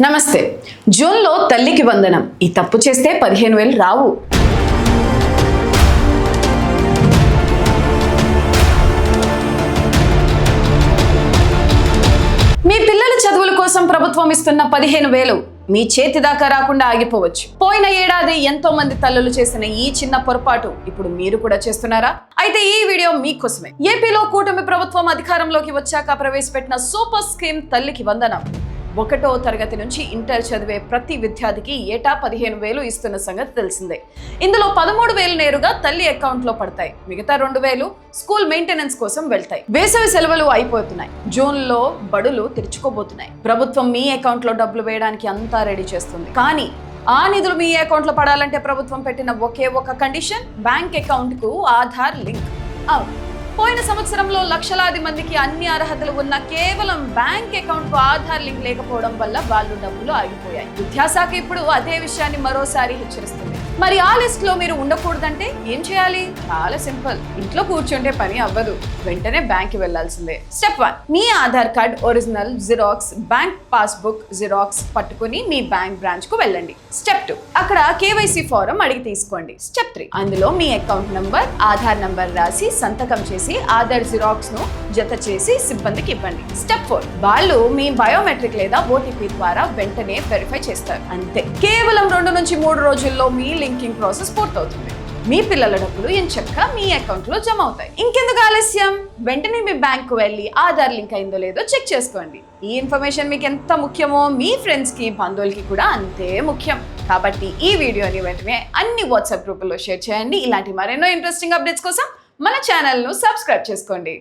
నమస్తే. జూన్లో తల్లికి వందనం. ఈ తప్పు చేస్తే 15,000 రావు. మీ పిల్లల చదువుల కోసం ప్రభుత్వం ఇస్తున్న 15,000 మీ చేతి దాకా రాకుండా ఆగిపోవచ్చు. పోయిన ఏడాది ఎంతో మంది తల్లులు చేసిన ఈ చిన్న పొరపాటు ఇప్పుడు మీరు కూడా చేస్తున్నారా? అయితే ఈ వీడియో మీకోసమే. ఏపీలో కూటమి ప్రభుత్వం అధికారంలోకి వచ్చాక ప్రవేశపెట్టిన సూపర్ స్కీమ్ తల్లికి వందనం. 1వ తరగతి నుంచి ఇంటర్ చదివే ప్రతి విద్యార్థికి ఏటా 15,000 ఇస్తున్న సంగతి తెలిసిందే. ఇందులో 13,000 నేరుగా తల్లి అకౌంట్ లో పడతాయి. మిగతా 2,000 స్కూల్ మెయింటెనెన్స్ కోసం వెళ్తాయి. వేసవి సెలవులు అయిపోతున్నాయి. జూన్ లో బడులు తెరుచుకోబోతున్నాయి. ప్రభుత్వం మీ అకౌంట్ లో డబ్బులు వేయడానికి అంతా రెడీ చేస్తుంది. కానీ ఆ నిధులు మీ అకౌంట్ లో పడాలంటే ప్రభుత్వం పెట్టిన ఒకే ఒక కండిషన్, బ్యాంక్ అకౌంట్ కు ఆధార్ లింక్. అవును, పోయిన సంవత్సరంలో లక్షలాది మందికి అన్ని అర్హతలు ఉన్న కేవలం బ్యాంక్ అకౌంట్ కు ఆధార్ లింక్ లేకపోవడం వల్ల వాళ్ళు డబ్బులు ఆగిపోయాయి. విద్యాశాఖ ఇప్పుడు అదే విషయాన్ని మరోసారి హెచ్చరిస్తుంది. మరి ఆ లిస్ట్ లో మీరు ఉండకూడదంటే ఏం చేయాలి? చాలా సింపుల్. ఇంట్లో కూర్చుంటే పని అవ్వదు. వెంటనే బ్యాంక్ కి వెళ్లాల్సిందే. స్టెప్ 1, మీ Aadhaar card original xerox, bank passbook xerox పట్టుకుని మీ బ్యాంక్ బ్రాంచ్ కు వెళ్ళండి. స్టెప్ 2, అక్కడ కేవైసీ ఫారం అడిగి తీసుకోండి. స్టెప్ 3, అందులో మీ అకౌంట్ నంబర్, ఆధార్ నంబర్ రాసి సంతకం చేసి ఆధార్ జిరాక్స్ ను జత చేసి సిబ్బందికి ఇవ్వండి. స్టెప్ 4, వాళ్ళు మీ బయోమెట్రిక్ లేదా ఓటీపీ ద్వారా వెంటనే వెరిఫై చేస్తారు. అంతే. కేవలం 2 నుంచి 3 రోజుల్లో మీ లింకింగ్ ప్రాసెస్ పూర్తవుతుంది. మీ పిల్లల డబ్బులు ఎంచక్కా మీ అకౌంట్ లో జమ అవుతాయి. ఇంకెందుకు ఆలస్యం? వెంటనే మీ బ్యాంక్ కు వెళ్ళి ఆధార్ లింక్ అయిందో లేదో చెక్ చేసుకోండి. ఈ ఇన్ఫర్మేషన్ మీకు ఎంత ముఖ్యమో మీ ఫ్రెండ్స్ కి, బంధువులకి కూడా అంతే ముఖ్యం. కాబట్టి ఈ వీడియోని వెంటనే అన్ని వాట్సాప్ గ్రూపుల్లో షేర్ చేయండి. ఇలాంటి మరెన్నో ఇంట్రెస్టింగ్ అప్డేట్స్ కోసం మన ఛానల్ ను సబ్స్క్రైబ్ చేసుకోండి.